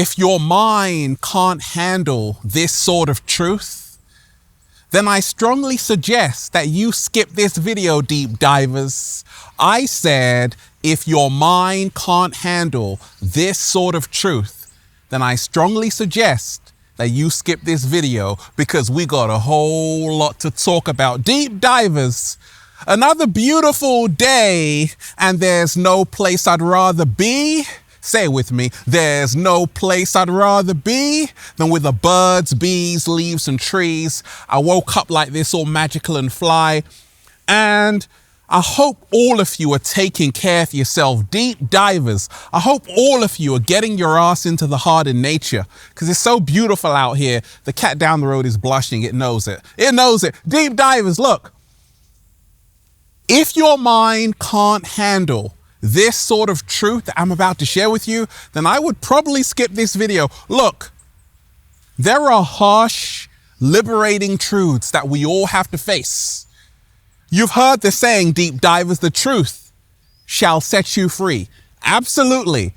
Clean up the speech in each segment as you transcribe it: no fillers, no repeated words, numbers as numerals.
If your mind can't handle this sort of truth, then I strongly suggest that you skip this video, deep divers. I said, if your mind can't handle this sort of truth, then I strongly suggest that you skip this video, because we got a whole lot to talk about. Deep divers, another beautiful day, and there's no place I'd rather be. Say it with me. There's no place I'd rather be than with the birds, bees, leaves, and trees. I woke up like this, all magical and fly. And I hope all of you are taking care of yourself, deep divers. I hope all of you are getting your ass into the heart of nature, because it's so beautiful out here. The cat down the road is blushing. It knows it. It knows it. Deep divers, look. If your mind can't handle this sort of truth that I'm about to share with you, then I would probably skip this video. Look, there are harsh, liberating truths that we all have to face. You've heard the saying, deep divers, the truth shall set you free. Absolutely.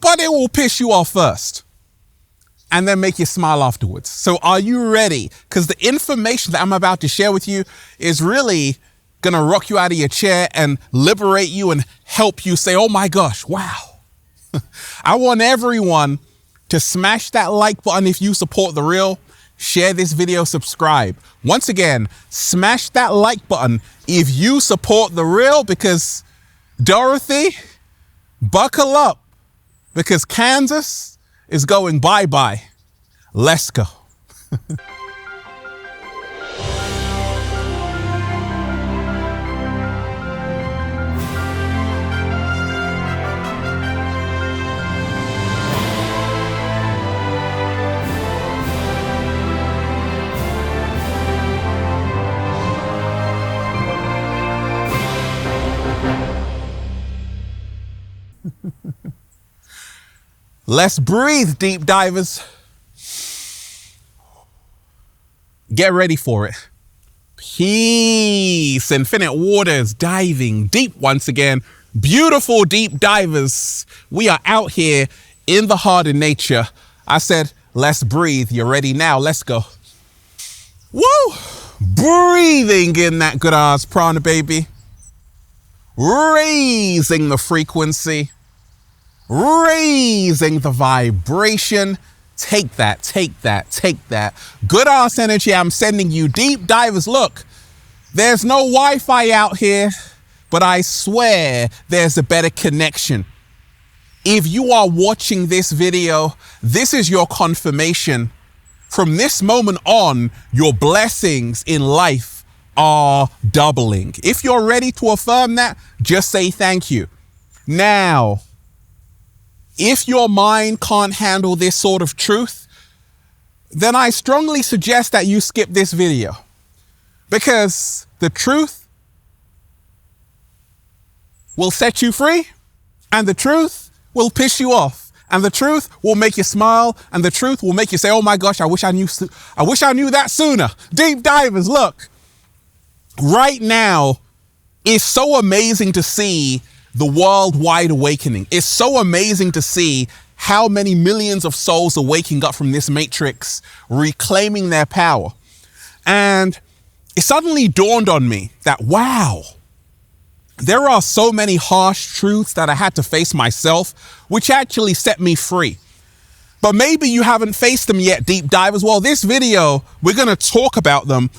But it will piss you off first and then make you smile afterwards. So are you ready? Because the information that I'm about to share with you is really going to rock you out of your chair and liberate you and help you say, oh my gosh, wow. I want everyone to smash that like button if you support The Real. Share this video, subscribe. Once again, smash that like button if you support The Real, because Dorothy, buckle up, because Kansas is going bye-bye. Let's go. Let's breathe, deep divers. Get ready for it. Peace. Infinite waters, diving deep once again. Beautiful deep divers. We are out here in the heart of nature. I said, let's breathe. You're ready now. Let's go. Woo! Breathing in that good ass prana, baby. Raising the frequency. Raising the vibration. Take that, take that, take that. Good ass energy I'm sending you, deep divers. Look, there's no Wi-Fi out here, but I swear there's a better connection. If you are watching this video, this is your confirmation. From this moment on, your blessings in life are doubling. If you're ready to affirm that, just say thank you. Now, if your mind can't handle this sort of truth, then I strongly suggest that you skip this video, because the truth will set you free, and the truth will piss you off, and the truth will make you smile, and the truth will make you say, oh my gosh, I wish I knew that sooner. Deep divers, look, right now, it's so amazing to see the worldwide awakening. It's so amazing to see how many millions of souls are waking up from this matrix, reclaiming their power. And it suddenly dawned on me that, wow, there are so many harsh truths that I had to face myself, which actually set me free. But maybe you haven't faced them yet, deep divers. Well, this video, we're going to talk about them,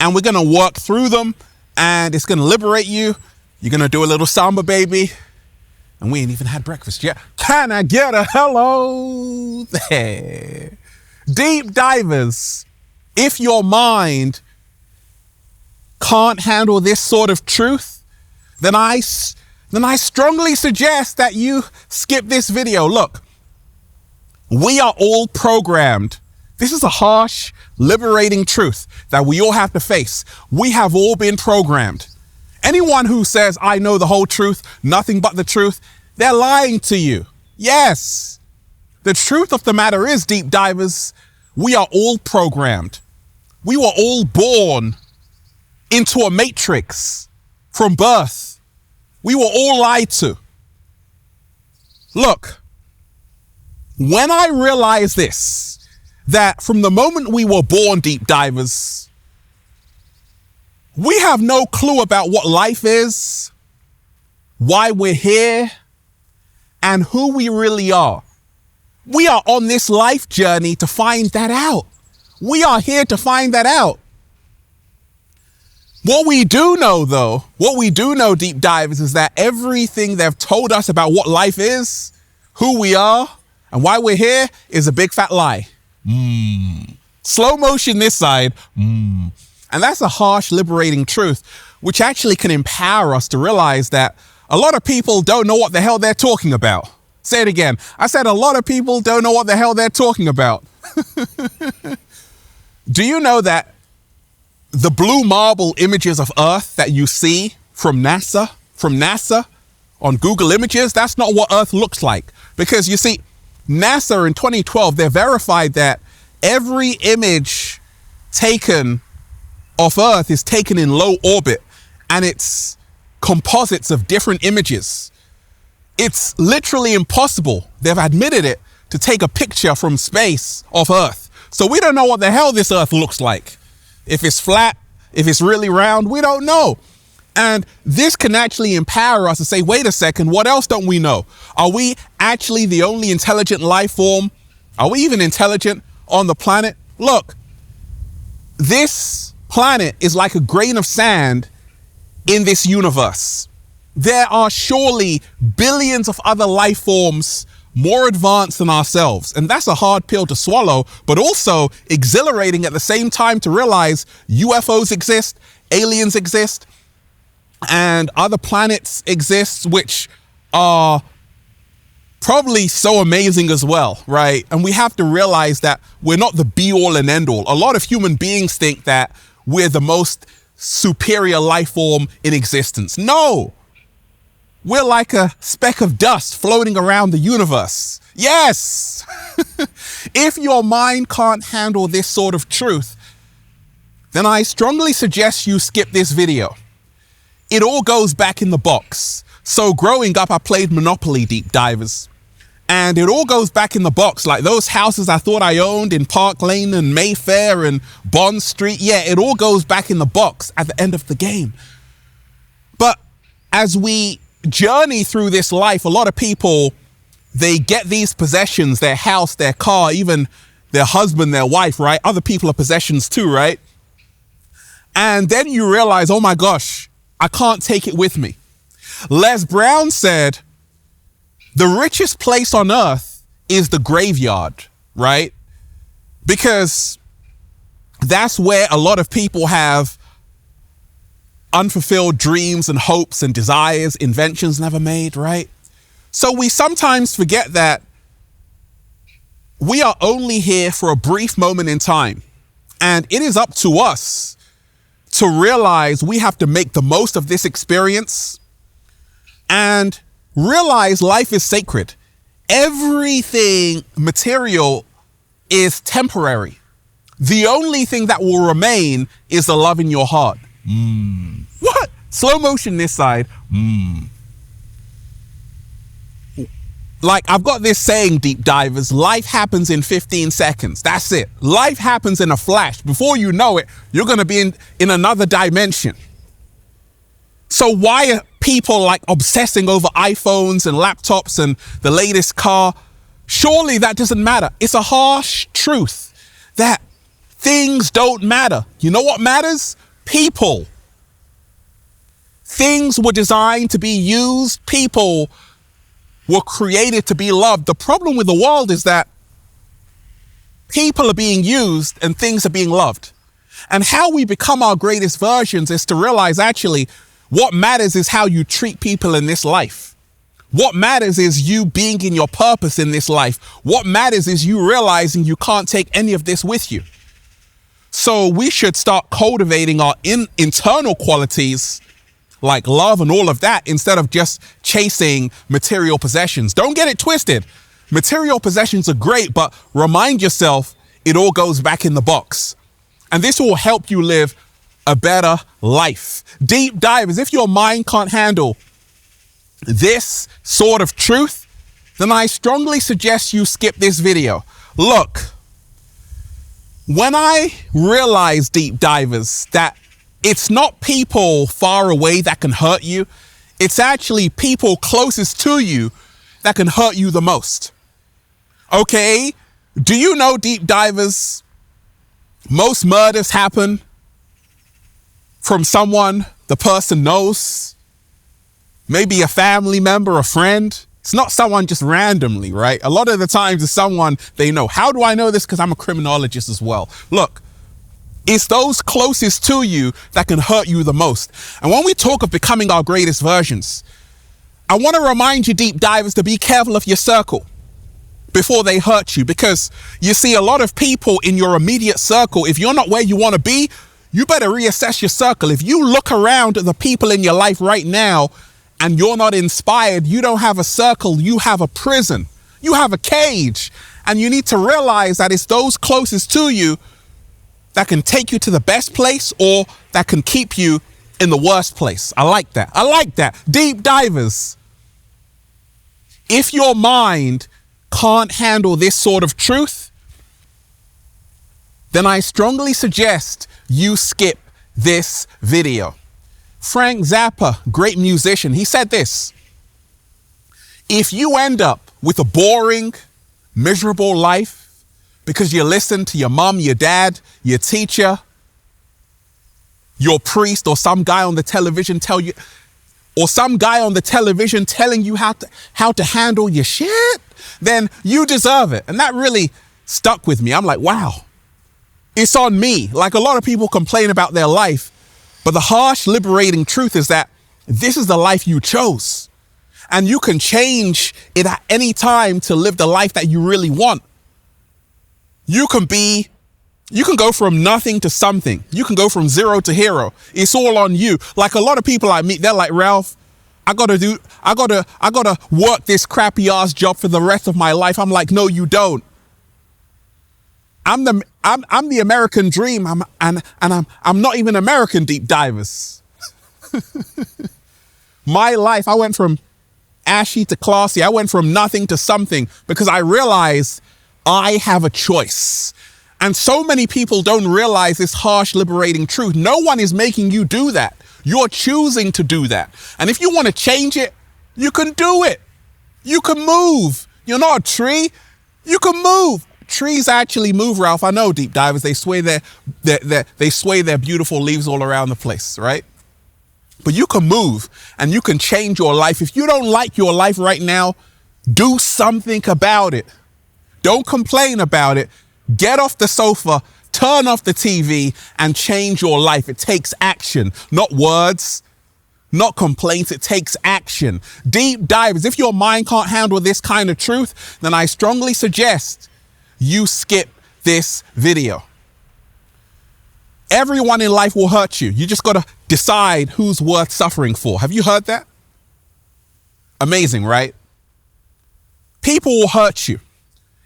and we're going to work through them, and it's going to liberate you. You're going to do a little samba, baby. And we ain't even had breakfast yet. Can I get a hello there? Deep divers, if your mind can't handle this sort of truth, then I strongly suggest that you skip this video. Look, we are all programmed. This is a harsh, liberating truth that we all have to face. We have all been programmed. Anyone who says, I know the whole truth, nothing but the truth, they're lying to you. Yes. The truth of the matter is, deep divers, we are all programmed. We were all born into a matrix from birth. We were all lied to. Look, When I realized this, that from the moment we were born, deep divers, we have no clue about what life is, why we're here, and who we really are. We are on this life journey to find that out. We are here to find that out. What we do know, though, deep divers, is that everything they've told us about what life is, who we are, and why we're here is a big fat lie. Slow motion this side. And that's a harsh, liberating truth, which actually can empower us to realize that a lot of people don't know what the hell they're talking about. Say it again. I said a lot of people don't know what the hell they're talking about. Do you know that the blue marble images of Earth that you see from NASA on Google Images, that's not what Earth looks like? Because you see, NASA in 2012, they verified that every image taken of Earth is taken in low orbit, and it's composites of different images. It's literally impossible, they've admitted it, to take a picture from space of Earth. So we don't know what the hell this Earth looks like. If it's flat, if it's really round, we don't know. And this can actually empower us to say, wait a second, what else don't we know? Are we actually the only intelligent life form? Are we even intelligent on the planet? Look, this planet is like a grain of sand in this universe. There are surely billions of other life forms more advanced than ourselves. And that's a hard pill to swallow, but also exhilarating at the same time to realize UFOs exist, aliens exist, and other planets exist, which are probably so amazing as well, right? And we have to realize that we're not the be all and end all. A lot of human beings think that we're the most superior life form in existence. No, we're like a speck of dust floating around the universe. Yes. If your mind can't handle this sort of truth, then I strongly suggest you skip this video. It all goes back in the box. So growing up, I played Monopoly, deep divers. And it all goes back in the box, like those houses I thought I owned in Park Lane and Mayfair and Bond Street. Yeah, it all goes back in the box at the end of the game. But as we journey through this life, a lot of people, they get these possessions, their house, their car, even their husband, their wife, right? Other people are possessions too, right? And then you realize, oh my gosh, I can't take it with me. Les Brown said, the richest place on earth is the graveyard, right? Because that's where a lot of people have unfulfilled dreams and hopes and desires, inventions never made, right? So we sometimes forget that we are only here for a brief moment in time. And it is up to us to realize we have to make the most of this experience and realize life is sacred. Everything material is temporary. The only thing that will remain is the love in your heart. What? Slow motion this side. Like, I've got this saying, deep divers, life happens in 15 seconds. That's it. Life happens in a flash. Before you know it, you're going to be in another dimension. So why are people like obsessing over iPhones and laptops and the latest car? Surely that doesn't matter. It's a harsh truth that things don't matter. You know what matters? People. Things were designed to be used. People were created to be loved. The problem with the world is that people are being used and things are being loved. And how we become our greatest versions is to realize actually what matters is how you treat people in this life. What matters is you being in your purpose in this life. What matters is you realizing you can't take any of this with you. So we should start cultivating our internal qualities like love and all of that instead of just chasing material possessions. Don't get it twisted. Material possessions are great, but remind yourself it all goes back in the box. And this will help you live a better life. Deep divers, if your mind can't handle this sort of truth, then I strongly suggest you skip this video. Look, when I realize, deep divers, that it's not people far away that can hurt you, it's actually people closest to you that can hurt you the most. Okay? Do you know, deep divers, most murders happen from someone the person knows? Maybe a family member, a friend. It's not someone just randomly, right? A lot of the times it's someone they know. How do I know this? Because I'm a criminologist as well. Look, it's those closest to you that can hurt you the most. And when we talk of becoming our greatest versions, I want to remind you, deep divers, to be careful of your circle before they hurt you. Because you see, a lot of people in your immediate circle, if you're not where you want to be, you better reassess your circle. If you look around at the people in your life right now and you're not inspired, you don't have a circle, you have a prison, you have a cage. And you need to realize that it's those closest to you that can take you to the best place or that can keep you in the worst place. I like that. I like that. Deep divers, if your mind can't handle this sort of truth, then I strongly suggest you skip this video. Frank Zappa, great musician, he said this: if you end up with a boring, miserable life because you listen to your mom, your dad, your teacher, your priest, or some guy on the television telling you how to handle your shit, then you deserve it. And that really stuck with me. I'm like, wow, it's on me. Like, a lot of people complain about their life, but the harsh, liberating truth is that this is the life you chose. And you can change it at any time to live the life that you really want. You can go from nothing to something. You can go from zero to hero. It's all on you. Like, a lot of people I meet, they're like, Ralph, I gotta work this crappy ass job for the rest of my life. I'm like, no, you don't. I'm the American dream. I'm not even American, deep divers. My life, I went from ashy to classy. I went from nothing to something because I realized I have a choice. And so many people don't realize this harsh, liberating truth. No one is making you do that. You're choosing to do that. And if you want to change it, you can do it. You can move. You're not a tree. You can move. Trees actually move, Ralph. I know, deep divers. They sway their beautiful leaves all around the place, right? But you can move and you can change your life. If you don't like your life right now, do something about it. Don't complain about it. Get off the sofa, turn off the TV, and change your life. It takes action, not words, not complaints. It takes action. Deep divers, if your mind can't handle this kind of truth, then I strongly suggest you skip this video. Everyone in life will hurt you. You just got to decide who's worth suffering for. Have you heard that? Amazing, right? People will hurt you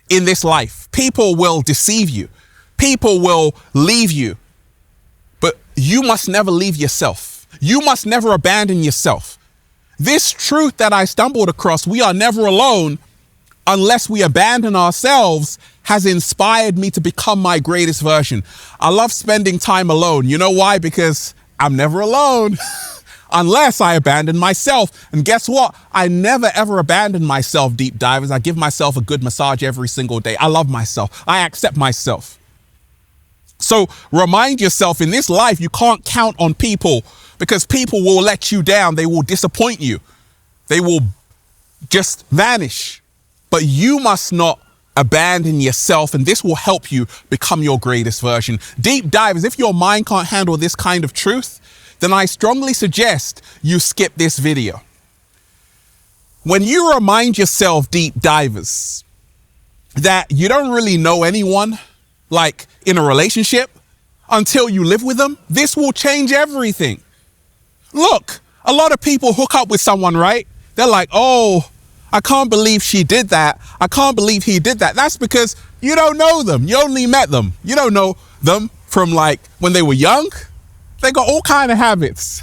in this life. People will deceive you. People will leave you. But you must never leave yourself. You must never abandon yourself. This truth that I stumbled across, we are never alone unless we abandon ourselves, has inspired me to become my greatest version. I love spending time alone. You know why? Because I'm never alone unless I abandon myself. And guess what? I never, ever abandon myself, deep divers. I give myself a good massage every single day. I love myself. I accept myself. So remind yourself, in this life, you can't count on people, because people will let you down. They will disappoint you. They will just vanish. But you must not abandon yourself, and this will help you become your greatest version. Deep divers, if your mind can't handle this kind of truth, then I strongly suggest you skip this video. When you remind yourself, deep divers, that you don't really know anyone, like in a relationship, until you live with them, this will change everything. Look, a lot of people hook up with someone, right? They're like, oh, I can't believe she did that. I can't believe he did that. That's because you don't know them. You only met them. You don't know them from like when they were young. They got all kind of habits.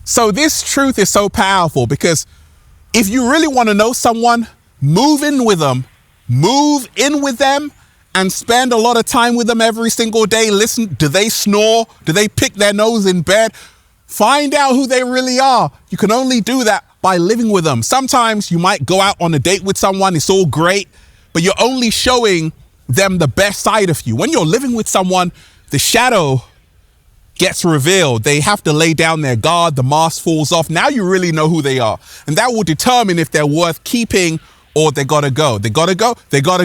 So this truth is so powerful, because if you really want to know someone, move in with them, and spend a lot of time with them every single day. Listen, do they snore? Do they pick their nose in bed? Find out who they really are. You can only do that by living with them. Sometimes you might go out on a date with someone, it's all great, but you're only showing them the best side of you. When you're living with someone, the shadow gets revealed. They have to lay down their guard, the mask falls off. Now you really know who they are. And that will determine if they're worth keeping or they gotta go. They gotta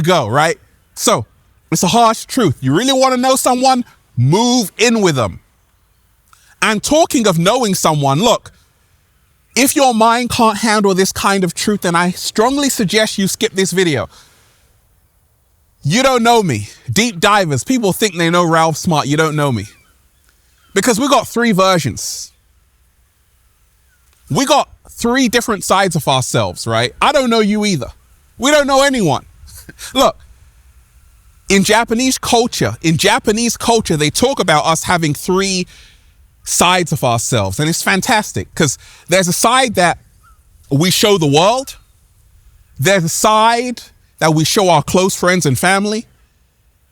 go, right? So it's a harsh truth. You really want to know someone? Move in with them. And talking of knowing someone, look, if your mind can't handle this kind of truth, then I strongly suggest you skip this video. You don't know me. Deep divers, people think they know Ralph Smart. You don't know me. Because we got three versions. We got three different sides of ourselves, right? I don't know you either. We don't know anyone. Look, in Japanese culture, they talk about us having three sides of ourselves. And it's fantastic because there's a side that we show the world. There's a side that we show our close friends and family.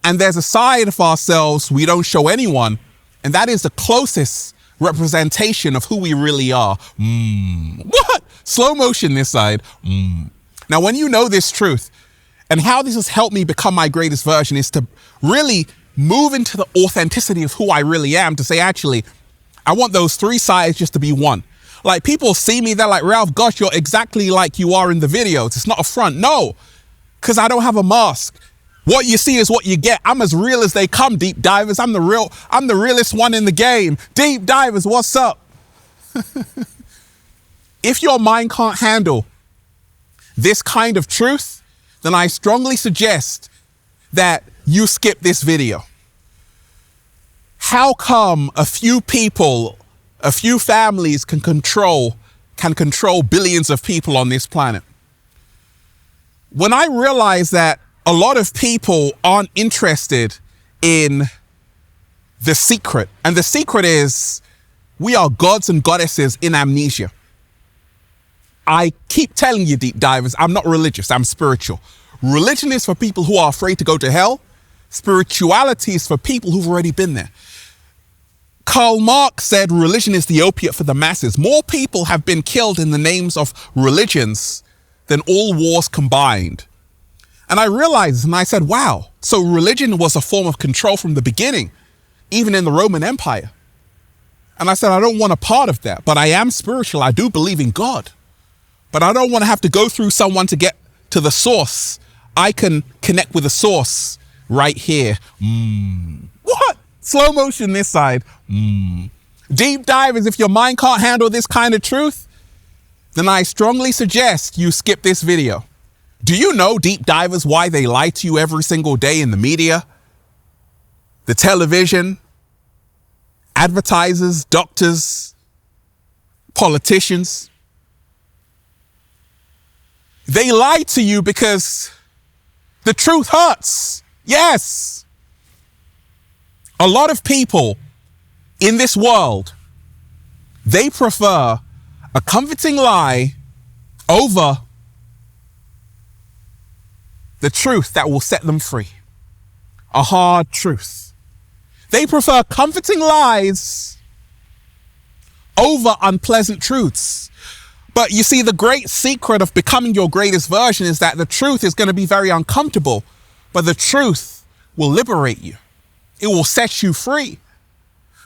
And there's a side of ourselves we don't show anyone. And that is the closest representation of who we really are. What? Slow motion this side. Now, when you know this truth, and how this has helped me become my greatest version is to really move into the authenticity of who I really am, to say, actually, I want those three sides just to be one. Like, people see me, they're like, Ralph, gosh, you're exactly like you are in the videos. It's not a front. No, because I don't have a mask. What you see is what you get. I'm as real as they come, deep divers. I'm the realest one in the game. Deep divers, what's up? If your mind can't handle this kind of truth, then I strongly suggest that you skip this video. How come a few people, a few families can control billions of people on this planet? When I realized that a lot of people aren't interested in the secret, and the secret is we are gods and goddesses in amnesia. I keep telling you, deep divers, I'm not religious, I'm spiritual. Religion is for people who are afraid to go to hell. Spirituality is for people who've already been there. Karl Marx said religion is the opiate for the masses. More people have been killed in the names of religions than all wars combined. And I realized, and I said, wow, so religion was a form of control from the beginning, even in the Roman Empire. And I said, I don't want a part of that, but I am spiritual. I do believe in God, but I don't want to have to go through someone to get to the source. I can connect with the source right here. What? Slow motion this side. Deep divers, if your mind can't handle this kind of truth, then I strongly suggest you skip this video. Do you know, deep divers, why they lie to you every single day in the media, the television, advertisers, doctors, politicians? They lie to you because the truth hurts. Yes. A lot of people in this world, they prefer a comforting lie over the truth that will set them free. A hard truth. They prefer comforting lies over unpleasant truths. But you see, the great secret of becoming your greatest version is that the truth is going to be very uncomfortable, but the truth will liberate you. It will set you free.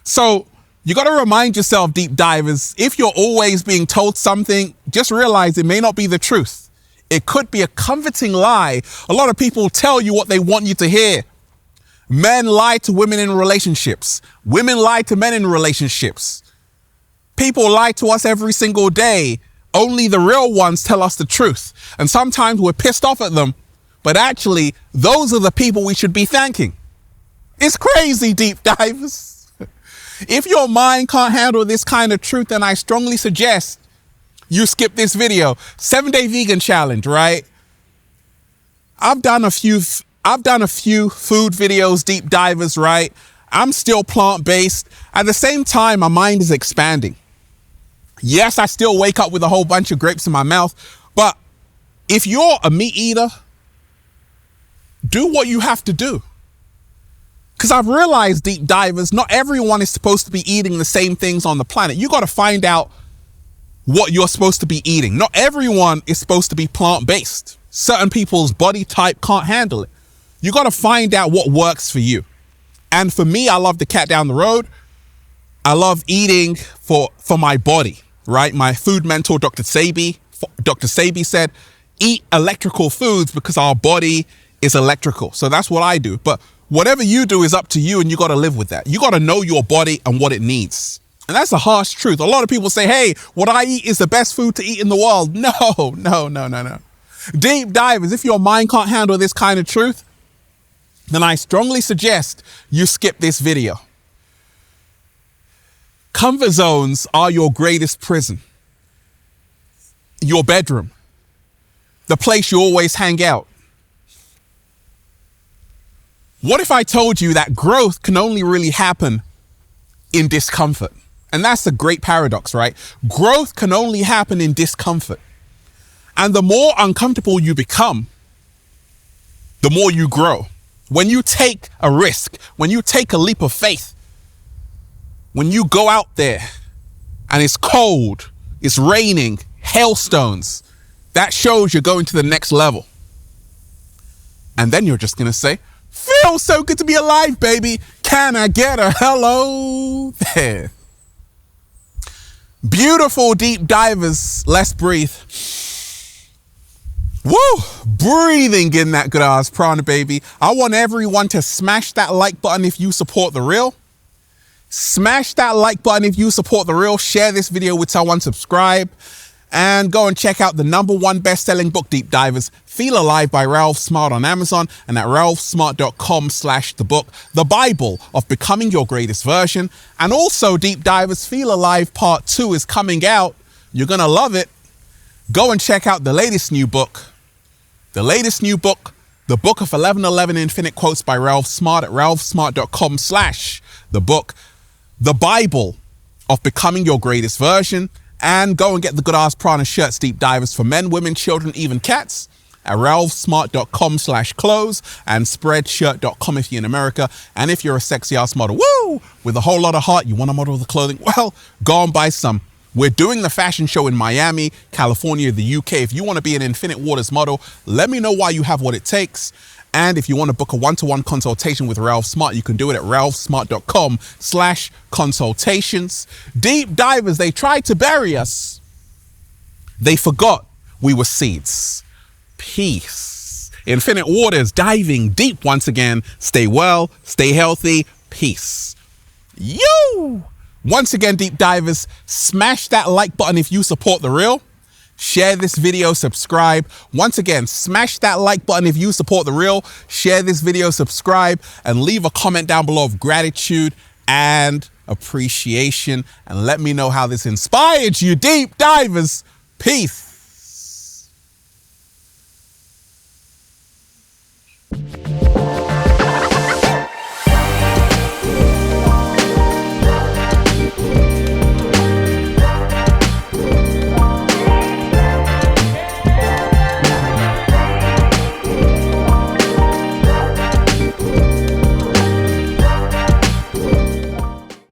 So you got to remind yourself, deep divers, if you're always being told something, just realize it may not be the truth. It could be a comforting lie. A lot of people tell you what they want you to hear. Men lie to women in relationships. Women lie to men in relationships. People lie to us every single day. Only the real ones tell us the truth. And sometimes we're pissed off at them, but actually those are the people we should be thanking. It's crazy, deep divers. If your mind can't handle this kind of truth, then I strongly suggest you skip this video. 7-day vegan challenge, right? I've done a few food videos, deep divers, right? I'm still plant-based. At the same time, my mind is expanding. Yes, I still wake up with a whole bunch of grapes in my mouth, but If you're a meat eater, do what you have to do. Because I've realized, deep divers, not everyone is supposed to be eating the same things on the planet. You got to find out what you're supposed to be eating. Not everyone is supposed to be plant-based. Certain people's body type can't handle it. You got to find out what works for you. And for me, I love the cat down the road. I love eating for my body, right? My food mentor, Dr. Sebi said, eat electrical foods because our body is electrical. So that's what I do. But whatever you do is up to you, and you got to live with that. You got to know your body and what it needs. And that's a harsh truth. A lot of people say, hey, what I eat is the best food to eat in the world. No. Deep divers, if your mind can't handle this kind of truth, then I strongly suggest you skip this video. Comfort zones are your greatest prison. Your bedroom, the place you always hang out. What if I told you that growth can only really happen in discomfort? And that's the great paradox, right? Growth can only happen in discomfort. And the more uncomfortable you become, the more you grow. When you take a risk, when you take a leap of faith, when you go out there and it's cold, it's raining, hailstones, that shows you're going to the next level. And then you're just going to say, feels so good to be alive, baby. Can I get a hello there? Beautiful deep divers. Let's breathe. Woo! Breathing in that good ass prana, baby. I want everyone to smash that like button if you support the real. Smash that like button if you support the real. Share this video with someone, subscribe, and go and check out the #1 best-selling book, Deep Divers, Feel Alive by Ralph Smart on Amazon and at ralphsmart.com/thebook, the Bible of Becoming Your Greatest Version. And also, Deep Divers, Feel Alive Part 2 is coming out. You're going to love it. Go and check out the latest new book. The Book of 1111 Infinite Quotes by Ralph Smart at ralphsmart.com/thebook, the Bible of Becoming Your Greatest Version. And go and get the good ass prana shirts, Deep Divers, for men, women, children, even cats at ralphsmart.com/clothes and spreadshirt.com if you're in America. And if you're a sexy ass model, woo, with a whole lot of heart, you want to model the clothing, well, go and buy some. We're doing the fashion show in Miami, California, the UK. If you want to be an Infinite Waters model, let me know why you have what it takes. And if you want to book a one-to-one consultation with Ralph Smart, you can do it at ralphsmart.com/consultations. Deep divers, they tried to bury us. They forgot we were seeds. Peace. Infinite Waters, diving deep once again. Stay well, stay healthy. Peace. Yo! Once again, deep divers, smash that like button if you support the real. Share this video, subscribe. Once again, smash that like button if you support the real. Share this video, subscribe, and leave a comment down below of gratitude and appreciation. And let me know how this inspired you, deep divers. Peace.